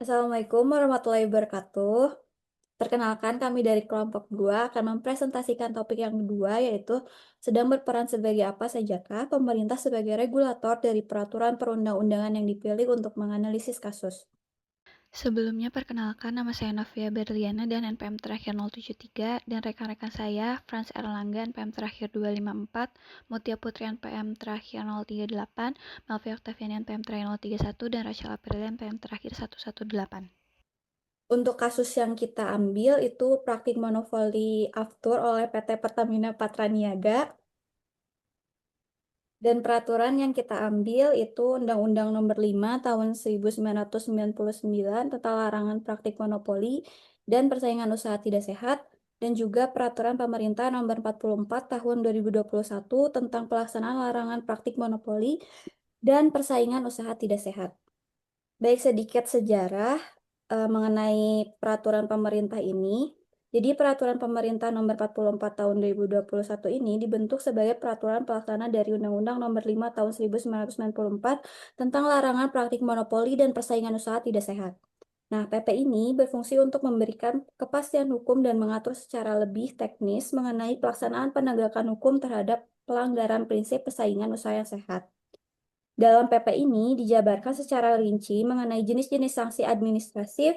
Assalamualaikum warahmatullahi wabarakatuh. Perkenalkan, kami dari kelompok 2 akan mempresentasikan topik yang kedua, yaitu sedang berperan sebagai apa sajakah pemerintah sebagai regulator dari peraturan perundang-undangan yang dipilih untuk menganalisis kasus. Sebelumnya perkenalkan nama saya Novia Berliana dan NPM terakhir 073 dan rekan-rekan saya Frans Erlangga NPM terakhir 254, Mutia Putri NPM terakhir 038, Melvi Oktaviani NPM terakhir 031 dan Rachel Aprilia NPM terakhir 118. Untuk kasus yang kita ambil itu praktik monopoli aftur oleh PT Pertamina Patraniaga. Dan peraturan yang kita ambil itu Undang-Undang Nomor 5 Tahun 1999 tentang larangan praktik monopoli dan persaingan usaha tidak sehat, dan juga Peraturan Pemerintah Nomor 44 Tahun 2021 tentang pelaksanaan larangan praktik monopoli dan persaingan usaha tidak sehat. Baik, sedikit sejarah mengenai peraturan pemerintah ini. Jadi peraturan pemerintah nomor 44 tahun 2021 ini dibentuk sebagai peraturan pelaksana dari Undang-Undang nomor 5 tahun 1994 tentang larangan praktik monopoli dan persaingan usaha tidak sehat. Nah, PP ini berfungsi untuk memberikan kepastian hukum dan mengatur secara lebih teknis mengenai pelaksanaan penegakan hukum terhadap pelanggaran prinsip persaingan usaha yang sehat. Dalam PP ini dijabarkan secara rinci mengenai jenis-jenis sanksi administratif,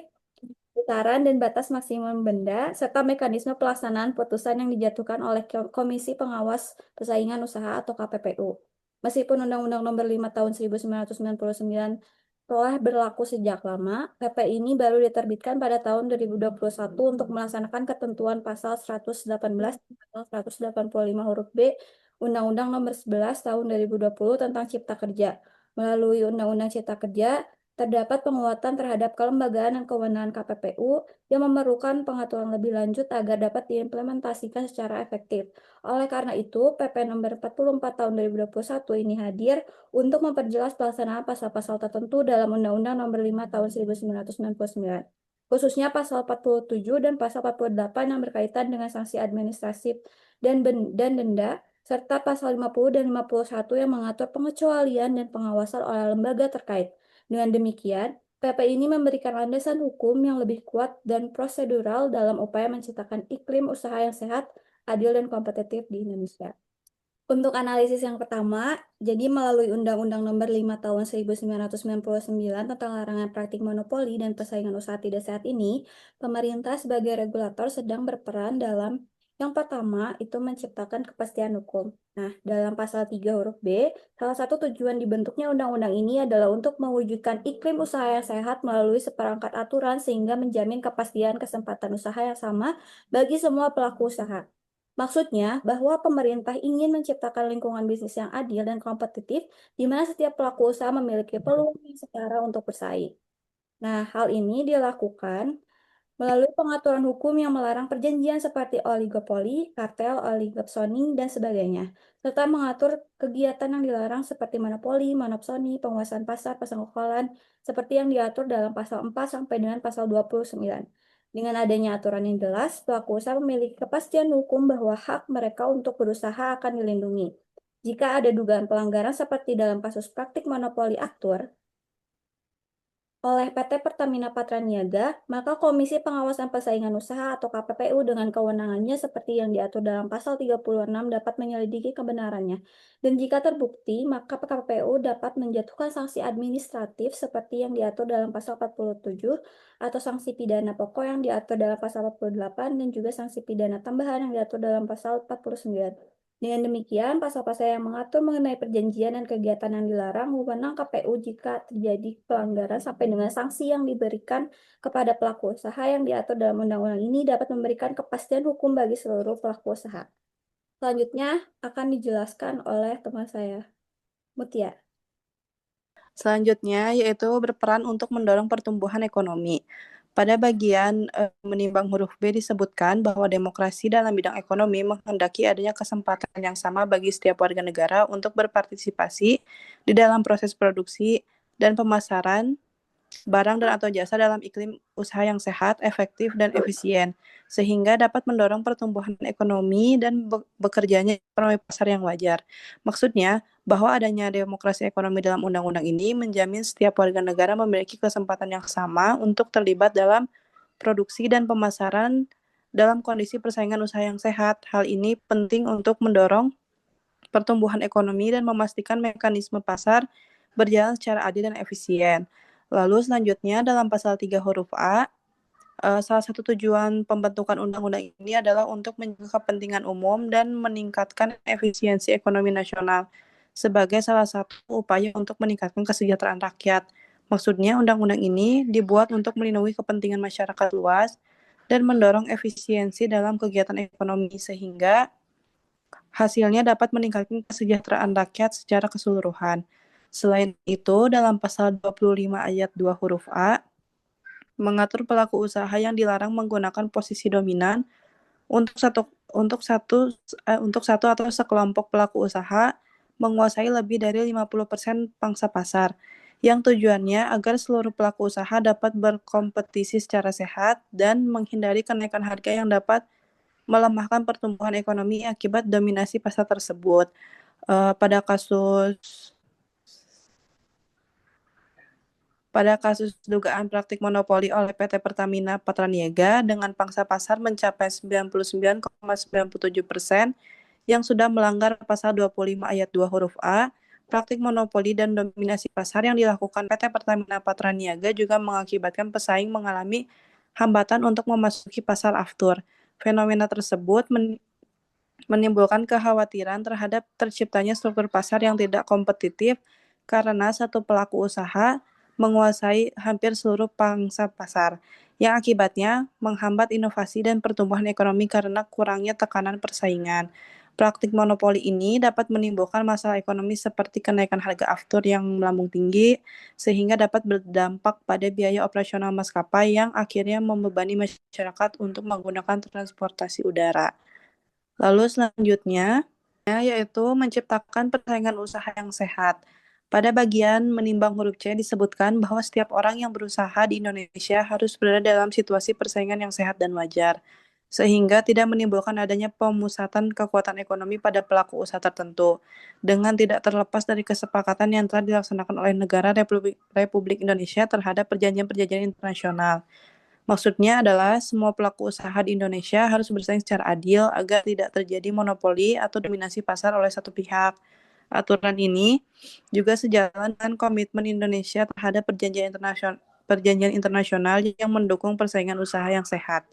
besaran dan batas maksimum denda, serta mekanisme pelaksanaan putusan yang dijatuhkan oleh Komisi Pengawas Persaingan Usaha atau KPPU. Meskipun Undang-Undang Nomor 5 Tahun 1999 telah berlaku sejak lama, PP ini baru diterbitkan pada tahun 2021 untuk melaksanakan ketentuan pasal 118 dan pasal 185 huruf B Undang-Undang Nomor 11 Tahun 2020 tentang Cipta Kerja. Melalui Undang-Undang Cipta Kerja, terdapat penguatan terhadap kelembagaan dan kewenangan KPPU yang memerlukan pengaturan lebih lanjut agar dapat diimplementasikan secara efektif. Oleh karena itu, PP Nomor 44 Tahun 2021 ini hadir untuk memperjelas pelaksanaan pasal-pasal tertentu dalam Undang-Undang Nomor 5 Tahun 1999, khususnya pasal 47 dan pasal 48 yang berkaitan dengan sanksi administratif dan denda, serta pasal 50 dan 51 yang mengatur pengecualian dan pengawasan oleh lembaga terkait. Dengan demikian, PP ini memberikan landasan hukum yang lebih kuat dan prosedural dalam upaya menciptakan iklim usaha yang sehat, adil, dan kompetitif di Indonesia. Untuk analisis yang pertama, jadi melalui Undang-Undang Nomor 5 Tahun 1999 tentang larangan praktik monopoli dan persaingan usaha tidak sehat ini, pemerintah sebagai regulator sedang berperan dalam yang pertama itu menciptakan kepastian hukum. Nah, dalam pasal 3 huruf B, salah satu tujuan dibentuknya undang-undang ini adalah untuk mewujudkan iklim usaha yang sehat melalui seperangkat aturan sehingga menjamin kepastian kesempatan usaha yang sama bagi semua pelaku usaha. Maksudnya bahwa pemerintah ingin menciptakan lingkungan bisnis yang adil dan kompetitif, di mana setiap pelaku usaha memiliki peluang yang setara untuk bersaing. Nah, hal ini dilakukan melalui pengaturan hukum yang melarang perjanjian seperti oligopoli, kartel, oligopsoni, dan sebagainya, serta mengatur kegiatan yang dilarang seperti monopoli, monopsoni, penguasaan pasar, persekongkolan, seperti yang diatur dalam pasal 4 sampai dengan pasal 29. Dengan adanya aturan yang jelas, pelaku usaha memiliki kepastian hukum bahwa hak mereka untuk berusaha akan dilindungi. Jika ada dugaan pelanggaran seperti dalam kasus praktik monopoli aktur, oleh PT Pertamina Patraniaga, maka Komisi Pengawasan Persaingan Usaha atau KPPU dengan kewenangannya seperti yang diatur dalam pasal 36 dapat menyelidiki kebenarannya. Dan jika terbukti, maka KPPU dapat menjatuhkan sanksi administratif seperti yang diatur dalam pasal 47 atau sanksi pidana pokok yang diatur dalam pasal 48 dan juga sanksi pidana tambahan yang diatur dalam pasal 49. Dengan demikian, pasal-pasal yang mengatur mengenai perjanjian dan kegiatan yang dilarang wewenang KPU jika terjadi pelanggaran sampai dengan sanksi yang diberikan kepada pelaku usaha yang diatur dalam undang-undang ini dapat memberikan kepastian hukum bagi seluruh pelaku usaha. Selanjutnya akan dijelaskan oleh teman saya, Mutia. Selanjutnya, yaitu berperan untuk mendorong pertumbuhan ekonomi. Pada bagian menimbang huruf B disebutkan bahwa demokrasi dalam bidang ekonomi menghendaki adanya kesempatan yang sama bagi setiap warga negara untuk berpartisipasi di dalam proses produksi dan pemasaran barang dan atau jasa dalam iklim usaha yang sehat, efektif, dan efisien, sehingga dapat mendorong pertumbuhan ekonomi dan bekerjanya ekonomi pasar yang wajar. Maksudnya, bahwa adanya demokrasi ekonomi dalam undang-undang ini menjamin setiap warga negara memiliki kesempatan yang sama untuk terlibat dalam produksi dan pemasaran dalam kondisi persaingan usaha yang sehat. Hal ini penting untuk mendorong pertumbuhan ekonomi dan memastikan mekanisme pasar berjalan secara adil dan efisien. Lalu selanjutnya dalam pasal 3 huruf A, salah satu tujuan pembentukan undang-undang ini adalah untuk menjaga kepentingan umum dan meningkatkan efisiensi ekonomi nasional sebagai salah satu upaya untuk meningkatkan kesejahteraan rakyat. Maksudnya undang-undang ini dibuat untuk melindungi kepentingan masyarakat luas dan mendorong efisiensi dalam kegiatan ekonomi sehingga hasilnya dapat meningkatkan kesejahteraan rakyat secara keseluruhan. Selain itu, dalam pasal 25 ayat 2 huruf A, mengatur pelaku usaha yang dilarang menggunakan posisi dominan untuk satu atau sekelompok pelaku usaha menguasai lebih dari 50% pangsa pasar, yang tujuannya agar seluruh pelaku usaha dapat berkompetisi secara sehat dan menghindari kenaikan harga yang dapat melemahkan pertumbuhan ekonomi akibat dominasi pasar tersebut. Pada kasus dugaan praktik monopoli oleh PT Pertamina Patraniaga dengan pangsa pasar mencapai 99,97% yang sudah melanggar pasal 25 ayat 2 huruf A, praktik monopoli dan dominasi pasar yang dilakukan PT Pertamina Patraniaga juga mengakibatkan pesaing mengalami hambatan untuk memasuki pasar aftur. Fenomena tersebut menimbulkan kekhawatiran terhadap terciptanya struktur pasar yang tidak kompetitif karena satu pelaku usaha menguasai hampir seluruh pangsa pasar, yang akibatnya menghambat inovasi dan pertumbuhan ekonomi karena kurangnya tekanan persaingan. Praktik monopoli ini dapat menimbulkan masalah ekonomi seperti kenaikan harga aftur yang melambung tinggi, sehingga dapat berdampak pada biaya operasional maskapai yang akhirnya membebani masyarakat untuk menggunakan transportasi udara. Lalu selanjutnya, yaitu menciptakan persaingan usaha yang sehat. Pada bagian menimbang huruf C disebutkan bahwa setiap orang yang berusaha di Indonesia harus berada dalam situasi persaingan yang sehat dan wajar, sehingga tidak menimbulkan adanya pemusatan kekuatan ekonomi pada pelaku usaha tertentu, dengan tidak terlepas dari kesepakatan yang telah dilaksanakan oleh negara Republik Indonesia terhadap perjanjian-perjanjian internasional. Maksudnya adalah semua pelaku usaha di Indonesia harus bersaing secara adil agar tidak terjadi monopoli atau dominasi pasar oleh satu pihak. Aturan ini juga sejalan dengan komitmen Indonesia terhadap perjanjian internasional yang mendukung persaingan usaha yang sehat.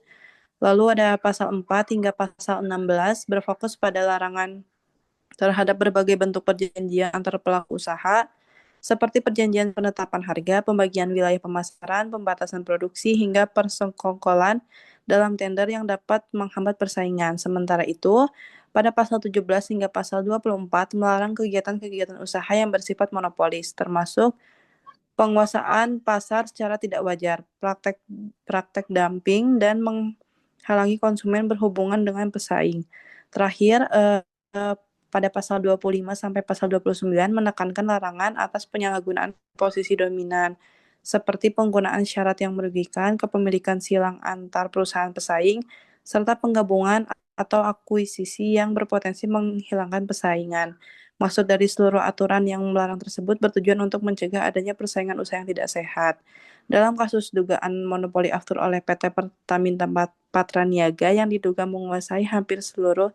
Lalu ada pasal 4 hingga pasal 16 berfokus pada larangan terhadap berbagai bentuk perjanjian antar pelaku usaha seperti perjanjian penetapan harga, pembagian wilayah pemasaran, pembatasan produksi, hingga persekongkolan dalam tender yang dapat menghambat persaingan. Sementara itu, pada pasal 17 hingga pasal 24 melarang kegiatan-kegiatan usaha yang bersifat monopolis, termasuk penguasaan pasar secara tidak wajar, praktek dumping, dan menghalangi konsumen berhubungan dengan pesaing. Terakhir, pada pasal 25 sampai pasal 29 menekankan larangan atas penyalahgunaan posisi dominan, seperti penggunaan syarat yang merugikan, kepemilikan silang antar perusahaan pesaing, serta penggabungan atau akuisisi yang berpotensi menghilangkan persaingan. Maksud dari seluruh aturan yang melarang tersebut bertujuan untuk mencegah adanya persaingan usaha yang tidak sehat. Dalam kasus dugaan monopoli aftur oleh PT Pertamina Patraniaga yang diduga menguasai hampir seluruh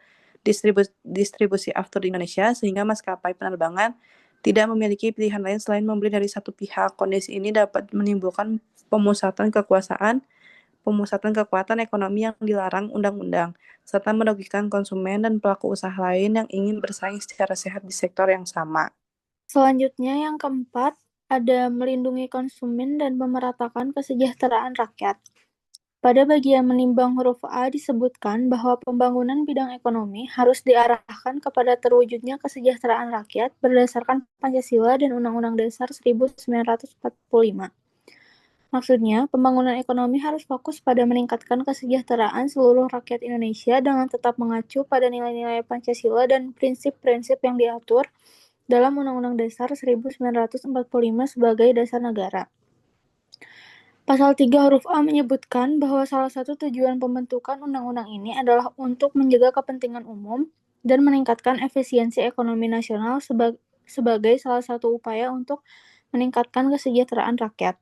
distribusi aftur di Indonesia, sehingga maskapai penerbangan tidak memiliki pilihan lain selain membeli dari satu pihak. Kondisi ini dapat menimbulkan pemusatan kekuatan ekonomi yang dilarang undang-undang, serta merugikan konsumen dan pelaku usaha lain yang ingin bersaing secara sehat di sektor yang sama. Selanjutnya yang keempat, ada melindungi konsumen dan memeratakan kesejahteraan rakyat. Pada bagian menimbang huruf A disebutkan bahwa pembangunan bidang ekonomi harus diarahkan kepada terwujudnya kesejahteraan rakyat berdasarkan Pancasila dan Undang-Undang Dasar 1945. Maksudnya, pembangunan ekonomi harus fokus pada meningkatkan kesejahteraan seluruh rakyat Indonesia dengan tetap mengacu pada nilai-nilai Pancasila dan prinsip-prinsip yang diatur dalam Undang-Undang Dasar 1945 sebagai dasar negara. Pasal 3 huruf A menyebutkan bahwa salah satu tujuan pembentukan undang-undang ini adalah untuk menjaga kepentingan umum dan meningkatkan efisiensi ekonomi nasional sebagai salah satu upaya untuk meningkatkan kesejahteraan rakyat.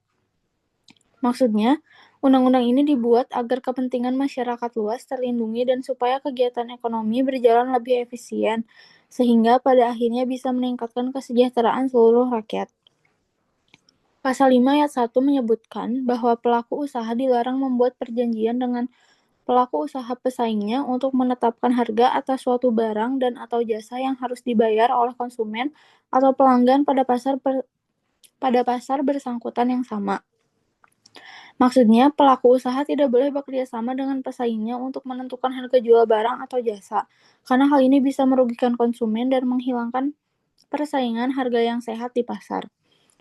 Maksudnya, undang-undang ini dibuat agar kepentingan masyarakat luas terlindungi dan supaya kegiatan ekonomi berjalan lebih efisien, sehingga pada akhirnya bisa meningkatkan kesejahteraan seluruh rakyat. Pasal 5 ayat 1 menyebutkan bahwa pelaku usaha dilarang membuat perjanjian dengan pelaku usaha pesaingnya untuk menetapkan harga atas suatu barang dan atau jasa yang harus dibayar oleh konsumen atau pelanggan pada pasar bersangkutan yang sama. Maksudnya, pelaku usaha tidak boleh bekerja sama dengan pesaingnya untuk menentukan harga jual barang atau jasa, karena hal ini bisa merugikan konsumen dan menghilangkan persaingan harga yang sehat di pasar.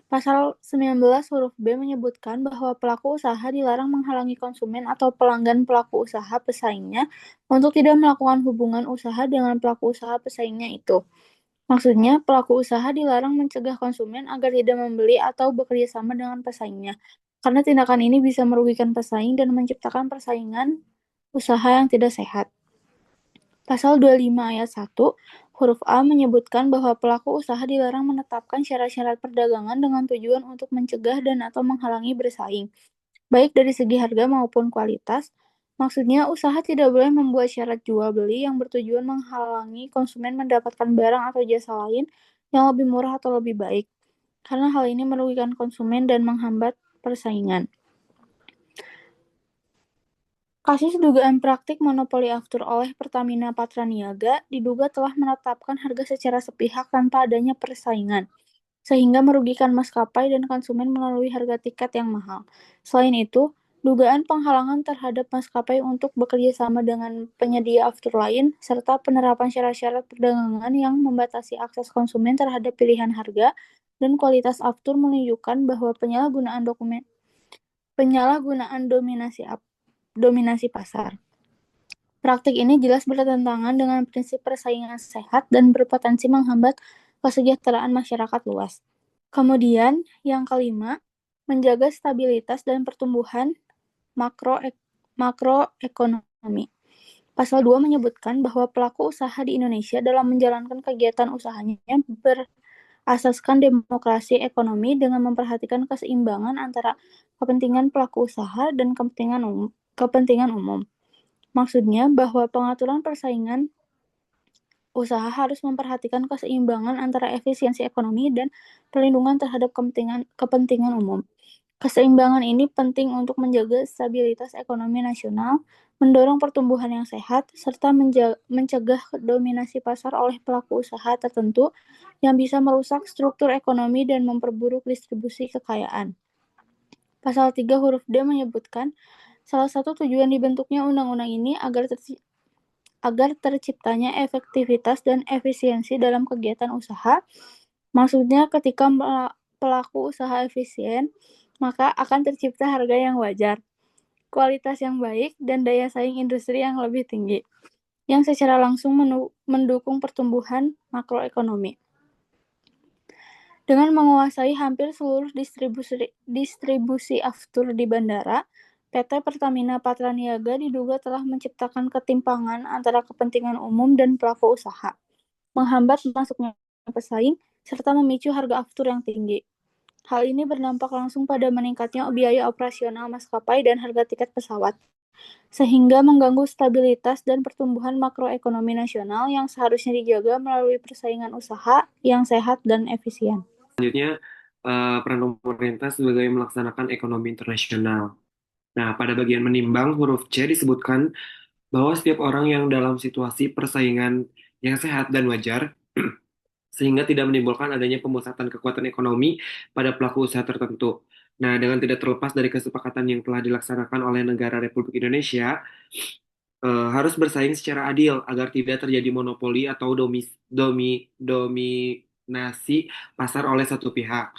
Pasal 19 huruf B menyebutkan bahwa pelaku usaha dilarang menghalangi konsumen atau pelanggan pelaku usaha pesaingnya untuk tidak melakukan hubungan usaha dengan pelaku usaha pesaingnya itu. Maksudnya, pelaku usaha dilarang mencegah konsumen agar tidak membeli atau bekerja sama dengan pesaingnya, karena tindakan ini bisa merugikan pesaing dan menciptakan persaingan usaha yang tidak sehat. Pasal 25 ayat 1 huruf A menyebutkan bahwa pelaku usaha dilarang menetapkan syarat-syarat perdagangan dengan tujuan untuk mencegah dan atau menghalangi bersaing, baik dari segi harga maupun kualitas. Maksudnya, usaha tidak boleh membuat syarat jual beli yang bertujuan menghalangi konsumen mendapatkan barang atau jasa lain yang lebih murah atau lebih baik, karena hal ini merugikan konsumen dan menghambat persaingan. Kasus dugaan praktik monopoli aftur oleh Pertamina Patraniaga diduga telah menetapkan harga secara sepihak tanpa adanya persaingan, sehingga merugikan maskapai dan konsumen melalui harga tiket yang mahal. Selain itu, dugaan penghalangan terhadap maskapai untuk bekerja sama dengan penyedia aftur lain, serta penerapan syarat-syarat perdagangan yang membatasi akses konsumen terhadap pilihan harga dan kualitas aftur menunjukkan bahwa penyalahgunaan dominasi pasar. Praktik ini jelas bertentangan dengan prinsip persaingan sehat dan berpotensi menghambat kesejahteraan masyarakat luas. Kemudian, yang kelima, menjaga stabilitas dan pertumbuhan makroekonomi. Pasal 2 menyebutkan bahwa pelaku usaha di Indonesia dalam menjalankan kegiatan usahanya berasaskan demokrasi ekonomi dengan memperhatikan keseimbangan antara kepentingan pelaku usaha dan kepentingan umum. Maksudnya bahwa pengaturan persaingan usaha harus memperhatikan keseimbangan antara efisiensi ekonomi dan perlindungan terhadap kepentingan umum. Keseimbangan ini penting untuk menjaga stabilitas ekonomi nasional, mendorong pertumbuhan yang sehat, serta mencegah dominasi pasar oleh pelaku usaha tertentu yang bisa merusak struktur ekonomi dan memperburuk distribusi kekayaan. Pasal 3 huruf D menyebutkan salah satu tujuan dibentuknya undang-undang ini agar terciptanya efektivitas dan efisiensi dalam kegiatan usaha. Maksudnya ketika pelaku usaha efisien, maka akan tercipta harga yang wajar, kualitas yang baik, dan daya saing industri yang lebih tinggi, yang secara langsung mendukung pertumbuhan makroekonomi. Dengan menguasai hampir seluruh distribusi aftur di bandara, PT Pertamina Patraniaga diduga telah menciptakan ketimpangan antara kepentingan umum dan pelaku usaha, menghambat masuknya pesaing, serta memicu harga aftur yang tinggi. Hal ini berdampak langsung pada meningkatnya biaya operasional maskapai dan harga tiket pesawat, sehingga mengganggu stabilitas dan pertumbuhan makroekonomi nasional yang seharusnya dijaga melalui persaingan usaha yang sehat dan efisien. Selanjutnya, peran pemerintah sebagai melaksanakan ekonomi internasional. Nah, pada bagian menimbang, huruf C disebutkan bahwa setiap orang yang dalam situasi persaingan yang sehat dan wajar, sehingga tidak menimbulkan adanya pemusatan kekuatan ekonomi pada pelaku usaha tertentu. Nah, dengan tidak terlepas dari kesepakatan yang telah dilaksanakan oleh negara Republik Indonesia, harus bersaing secara adil agar tidak terjadi monopoli atau dominasi pasar oleh satu pihak.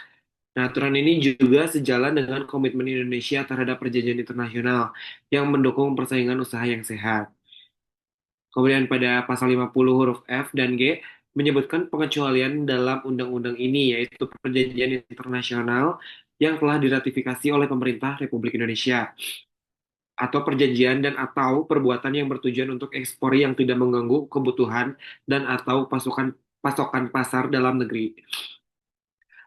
Nah, aturan ini juga sejalan dengan komitmen Indonesia terhadap perjanjian internasional yang mendukung persaingan usaha yang sehat. Kemudian pada pasal 50 huruf F dan G menyebutkan pengecualian dalam undang-undang ini, yaitu perjanjian internasional yang telah diratifikasi oleh pemerintah Republik Indonesia, atau perjanjian dan atau perbuatan yang bertujuan untuk ekspor yang tidak mengganggu kebutuhan dan atau pasokan pasar dalam negeri.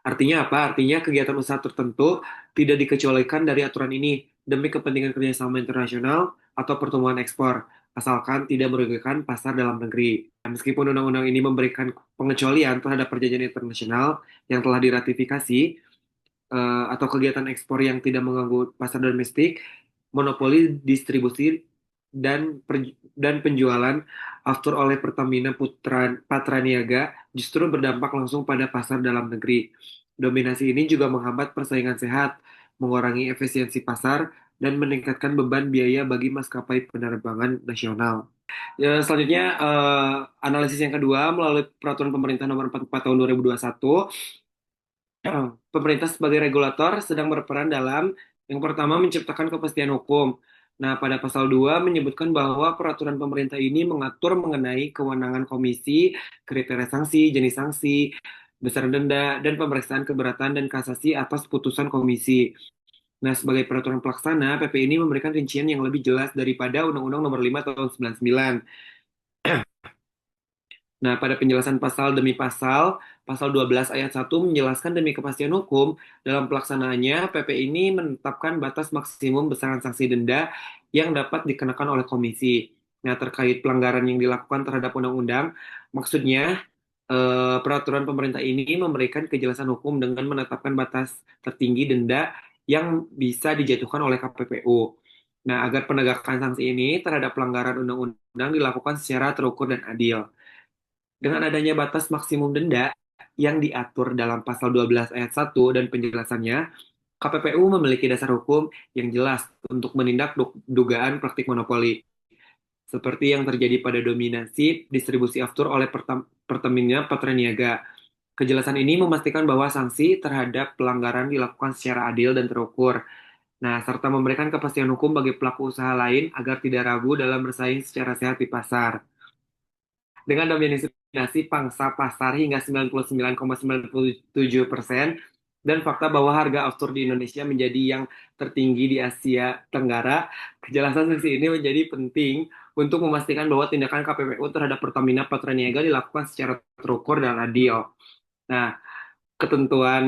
Artinya apa? Artinya kegiatan usaha tertentu tidak dikecualikan dari aturan ini demi kepentingan kerjasama internasional atau pertumbuhan ekspor, asalkan tidak merugikan pasar dalam negeri. Meskipun undang-undang ini memberikan pengecualian terhadap perjanjian internasional yang telah diratifikasi, atau kegiatan ekspor yang tidak mengganggu pasar domestik, monopoli distribusi dan penjualan aftur oleh Pertamina Patraniaga justru berdampak langsung pada pasar dalam negeri. Dominasi ini juga menghambat persaingan sehat, mengurangi efisiensi pasar, dan meningkatkan beban biaya bagi maskapai penerbangan nasional. Ya, selanjutnya, analisis yang kedua melalui Peraturan Pemerintah Nomor 44 Tahun 2021. Pemerintah sebagai regulator sedang berperan dalam yang pertama menciptakan kepastian hukum. Nah, pada pasal 2 menyebutkan bahwa peraturan pemerintah ini mengatur mengenai kewenangan komisi, kriteria sanksi, jenis sanksi, besar denda, dan pemeriksaan keberatan dan kasasi atas putusan komisi. Nah, sebagai peraturan pelaksana, PP ini memberikan rincian yang lebih jelas daripada Undang-Undang Nomor 5 Tahun 99. Nah, pada penjelasan pasal demi pasal, pasal 12 ayat 1 menjelaskan demi kepastian hukum, dalam pelaksanaannya PP ini menetapkan batas maksimum besaran sanksi denda yang dapat dikenakan oleh komisi. Nah, terkait pelanggaran yang dilakukan terhadap undang-undang, maksudnya peraturan pemerintah ini memberikan kejelasan hukum dengan menetapkan batas tertinggi denda yang bisa dijatuhkan oleh KPPU. Nah, agar penegakan sanksi ini terhadap pelanggaran undang-undang dilakukan secara terukur dan adil. Dengan adanya batas maksimum denda yang diatur dalam pasal 12 ayat 1 dan penjelasannya, KPPU memiliki dasar hukum yang jelas untuk menindak dugaan praktik monopoli, seperti yang terjadi pada dominasi distribusi aftur oleh Pertamina Patraniaga. Kejelasan ini memastikan bahwa sanksi terhadap pelanggaran dilakukan secara adil dan terukur. Nah, serta memberikan kepastian hukum bagi pelaku usaha lain agar tidak ragu dalam bersaing secara sehat di pasar. Dengan dominasi pangsa pasar hingga 99,97% dan fakta bahwa harga aftur di Indonesia menjadi yang tertinggi di Asia Tenggara, kejelasan sanksi ini menjadi penting untuk memastikan bahwa tindakan KPPU terhadap Pertamina Patraniaga dilakukan secara terukur dan adil. Nah, ketentuan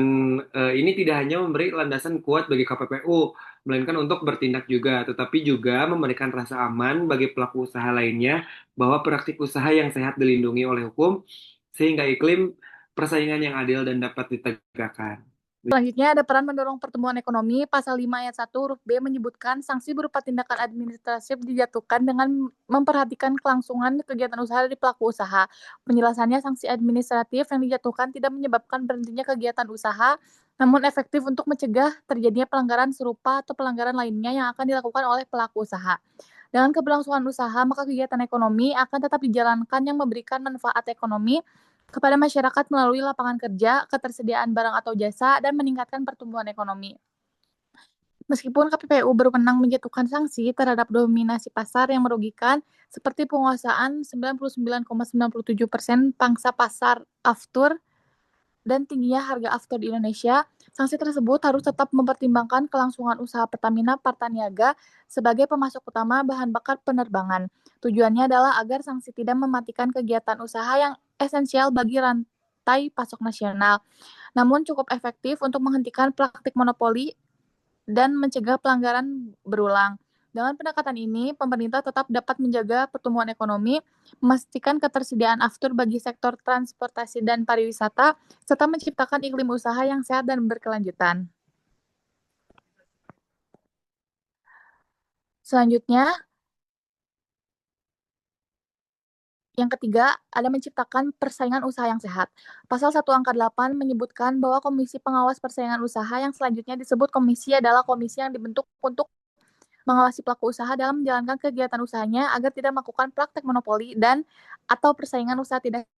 ini tidak hanya memberi landasan kuat bagi KPPU, melainkan untuk bertindak juga, tetapi juga memberikan rasa aman bagi pelaku usaha lainnya bahwa praktik usaha yang sehat dilindungi oleh hukum, sehingga iklim persaingan yang adil dan dapat ditegakkan. Selanjutnya ada peran mendorong pertumbuhan ekonomi. Pasal 5 ayat 1 huruf B menyebutkan sanksi berupa tindakan administratif dijatuhkan dengan memperhatikan kelangsungan kegiatan usaha dari pelaku usaha. Penjelasannya, sanksi administratif yang dijatuhkan tidak menyebabkan berhentinya kegiatan usaha, namun efektif untuk mencegah terjadinya pelanggaran serupa atau pelanggaran lainnya yang akan dilakukan oleh pelaku usaha. Dengan keberlangsungan usaha, maka kegiatan ekonomi akan tetap dijalankan yang memberikan manfaat ekonomi kepada masyarakat melalui lapangan kerja, ketersediaan barang atau jasa, dan meningkatkan pertumbuhan ekonomi. Meskipun KPPU berwenang menjatuhkan sanksi terhadap dominasi pasar yang merugikan, seperti penguasaan 99,97% pangsa pasar aftur dan tingginya harga aftur di Indonesia, sanksi tersebut harus tetap mempertimbangkan kelangsungan usaha Pertamina Patraniaga sebagai pemasok utama bahan bakar penerbangan. Tujuannya adalah agar sanksi tidak mematikan kegiatan usaha yang esensial bagi rantai pasok nasional, namun cukup efektif untuk menghentikan praktik monopoli dan mencegah pelanggaran berulang. Dengan pendekatan ini, pemerintah tetap dapat menjaga pertumbuhan ekonomi, memastikan ketersediaan aftur bagi sektor transportasi dan pariwisata, serta menciptakan iklim usaha yang sehat dan berkelanjutan. Selanjutnya, yang ketiga, ada menciptakan persaingan usaha yang sehat. Pasal 1 angka 8 menyebutkan bahwa Komisi Pengawas Persaingan Usaha yang selanjutnya disebut komisi adalah komisi yang dibentuk untuk mengawasi pelaku usaha dalam menjalankan kegiatan usahanya agar tidak melakukan praktek monopoli dan atau persaingan usaha tidak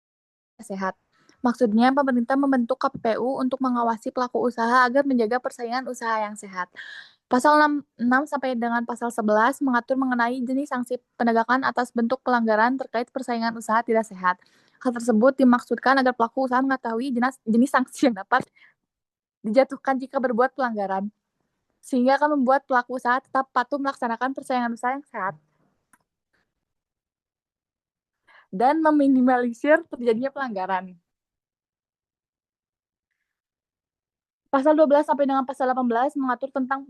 sehat. Maksudnya, pemerintah membentuk KPPU untuk mengawasi pelaku usaha agar menjaga persaingan usaha yang sehat. Pasal 6 sampai dengan pasal 11 mengatur mengenai jenis sanksi penegakan atas bentuk pelanggaran terkait persaingan usaha tidak sehat. Hal tersebut dimaksudkan agar pelaku usaha mengetahui jenis sanksi yang dapat dijatuhkan jika berbuat pelanggaran, sehingga akan membuat pelaku usaha tetap patuh melaksanakan persaingan usaha yang sehat dan meminimalisir terjadinya pelanggaran. Pasal 12 sampai dengan pasal 18 mengatur tentang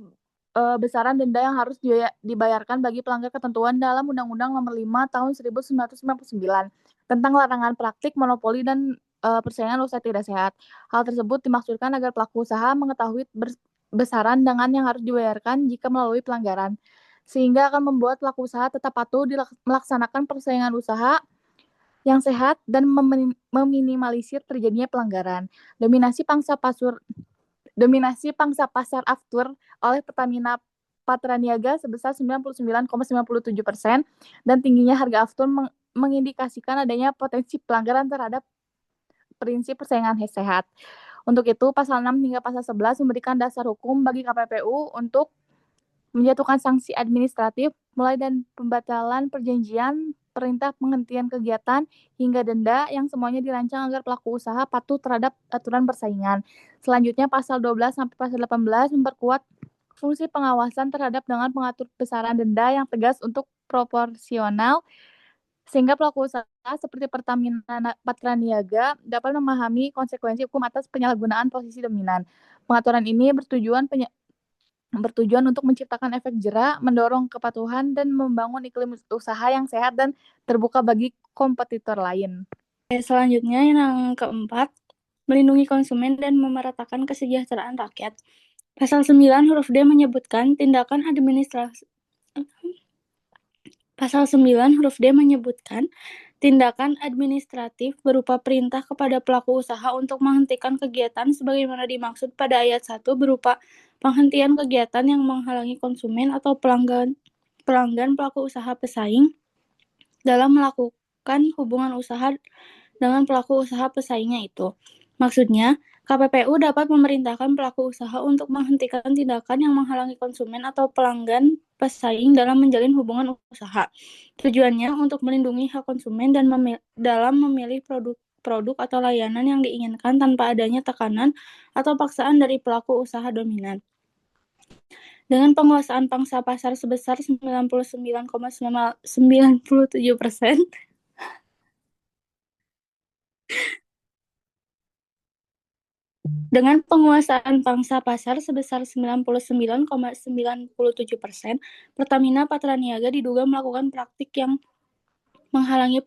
besaran denda yang harus dibayarkan bagi pelanggar ketentuan dalam Undang-Undang Nomor 5 Tahun 1999 tentang larangan praktik monopoli dan persaingan usaha tidak sehat. Hal tersebut dimaksudkan agar pelaku usaha mengetahui besaran dengan yang harus dibayarkan jika melalui pelanggaran, sehingga akan membuat pelaku usaha tetap patuh melaksanakan persaingan usaha yang sehat dan meminimalisir terjadinya pelanggaran. Dominasi pangsa pasar aftur oleh Pertamina Patraniaga sebesar 99,97% dan tingginya harga aftur mengindikasikan adanya potensi pelanggaran terhadap prinsip persaingan sehat. Untuk itu, pasal 6 hingga pasal 11 memberikan dasar hukum bagi KPPU untuk menjatuhkan sanksi administratif mulai dari pembatalan perjanjian, perintah penghentian kegiatan, hingga denda yang semuanya dirancang agar pelaku usaha patuh terhadap aturan persaingan. Selanjutnya pasal 12 sampai pasal 18 memperkuat fungsi pengawasan terhadap dengan mengatur besaran denda yang tegas untuk proporsional sehingga pelaku usaha seperti Pertamina Patraniaga dapat memahami konsekuensi hukum atas penyalahgunaan posisi dominan. Pengaturan ini bertujuan untuk menciptakan efek jera, mendorong kepatuhan, dan membangun iklim usaha yang sehat dan terbuka bagi kompetitor lain. Selanjutnya yang keempat, melindungi konsumen dan memeratakan kesejahteraan rakyat. Pasal 9 huruf D menyebutkan tindakan administrasi Pasal 9 huruf D menyebutkan tindakan administratif berupa perintah kepada pelaku usaha untuk menghentikan kegiatan sebagaimana dimaksud pada ayat 1 berupa penghentian kegiatan yang menghalangi konsumen atau pelanggan pelaku usaha pesaing dalam melakukan hubungan usaha dengan pelaku usaha pesaingnya itu. Maksudnya, KPPU dapat memerintahkan pelaku usaha untuk menghentikan tindakan yang menghalangi konsumen atau pelanggan pesaing dalam menjalin hubungan usaha. Tujuannya untuk melindungi hak konsumen dan dalam memilih produk atau layanan yang diinginkan tanpa adanya tekanan atau paksaan dari pelaku usaha dominan. Dengan penguasaan pangsa pasar sebesar 99,97%, Dengan penguasaan pangsa pasar sebesar 99,97%, Pertamina Patraniaga diduga melakukan praktik yang menghalangi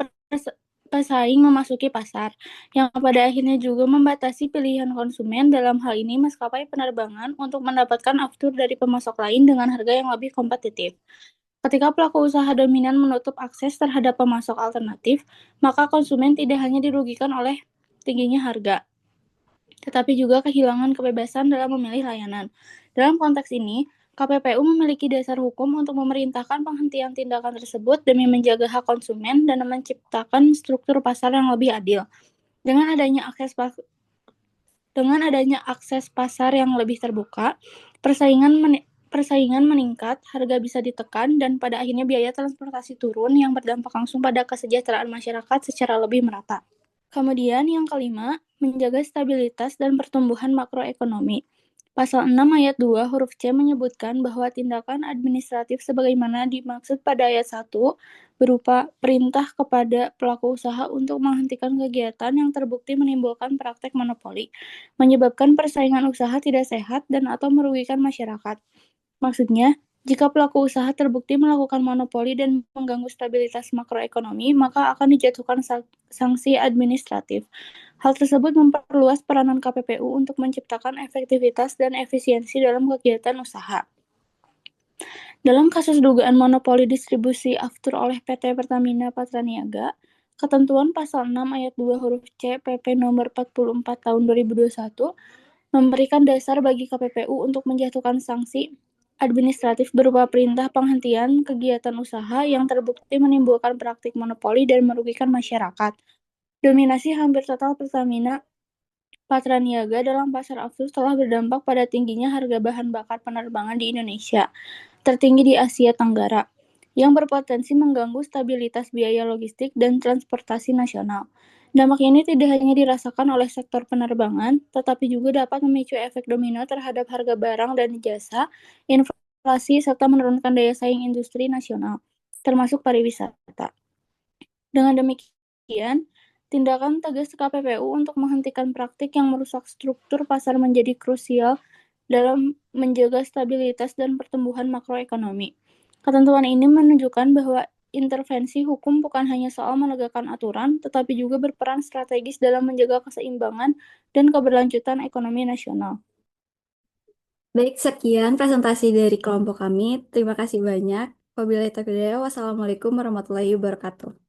pesaing memasuki pasar, yang pada akhirnya juga membatasi pilihan konsumen, dalam hal ini maskapai penerbangan, untuk mendapatkan aftur dari pemasok lain dengan harga yang lebih kompetitif. Ketika pelaku usaha dominan menutup akses terhadap pemasok alternatif, maka konsumen tidak hanya dirugikan oleh tingginya harga, tetapi juga kehilangan kebebasan dalam memilih layanan. Dalam konteks ini, KPPU memiliki dasar hukum untuk memerintahkan penghentian tindakan tersebut demi menjaga hak konsumen dan menciptakan struktur pasar yang lebih adil. Dengan adanya akses pasar yang lebih terbuka, persaingan meningkat, harga bisa ditekan, dan pada akhirnya biaya transportasi turun yang berdampak langsung pada kesejahteraan masyarakat secara lebih merata. Kemudian yang kelima, menjaga stabilitas dan pertumbuhan makroekonomi. Pasal 6 ayat 2 huruf C menyebutkan bahwa tindakan administratif sebagaimana dimaksud pada ayat 1 berupa perintah kepada pelaku usaha untuk menghentikan kegiatan yang terbukti menimbulkan praktek monopoli, menyebabkan persaingan usaha tidak sehat dan atau merugikan masyarakat. Maksudnya, jika pelaku usaha terbukti melakukan monopoli dan mengganggu stabilitas makroekonomi, maka akan dijatuhkan sanksi administratif. Hal tersebut memperluas peranan KPPU untuk menciptakan efektivitas dan efisiensi dalam kegiatan usaha. Dalam kasus dugaan monopoli distribusi aftur oleh PT Pertamina Patraniaga, ketentuan pasal 6 ayat 2 huruf C PP nomor 44 tahun 2021 memberikan dasar bagi KPPU untuk menjatuhkan sanksi administratif berupa perintah penghentian kegiatan usaha yang terbukti menimbulkan praktik monopoli dan merugikan masyarakat. Dominasi hampir total Pertamina Patraniaga dalam pasar aftur telah berdampak pada tingginya harga bahan bakar penerbangan di Indonesia, tertinggi di Asia Tenggara, yang berpotensi mengganggu stabilitas biaya logistik dan transportasi nasional. Dampak ini tidak hanya dirasakan oleh sektor penerbangan, tetapi juga dapat memicu efek domino terhadap harga barang dan jasa, inflasi, serta menurunkan daya saing industri nasional, termasuk pariwisata. Dengan demikian, tindakan tegas KPPU untuk menghentikan praktik yang merusak struktur pasar menjadi krusial dalam menjaga stabilitas dan pertumbuhan makroekonomi. Ketentuan ini menunjukkan bahwa intervensi hukum bukan hanya soal menegakkan aturan, tetapi juga berperan strategis dalam menjaga keseimbangan dan keberlanjutan ekonomi nasional. Baik, sekian presentasi dari kelompok kami. Terima kasih banyak. Wabillahi taufiq hidayah. Wassalamualaikum warahmatullahi wabarakatuh.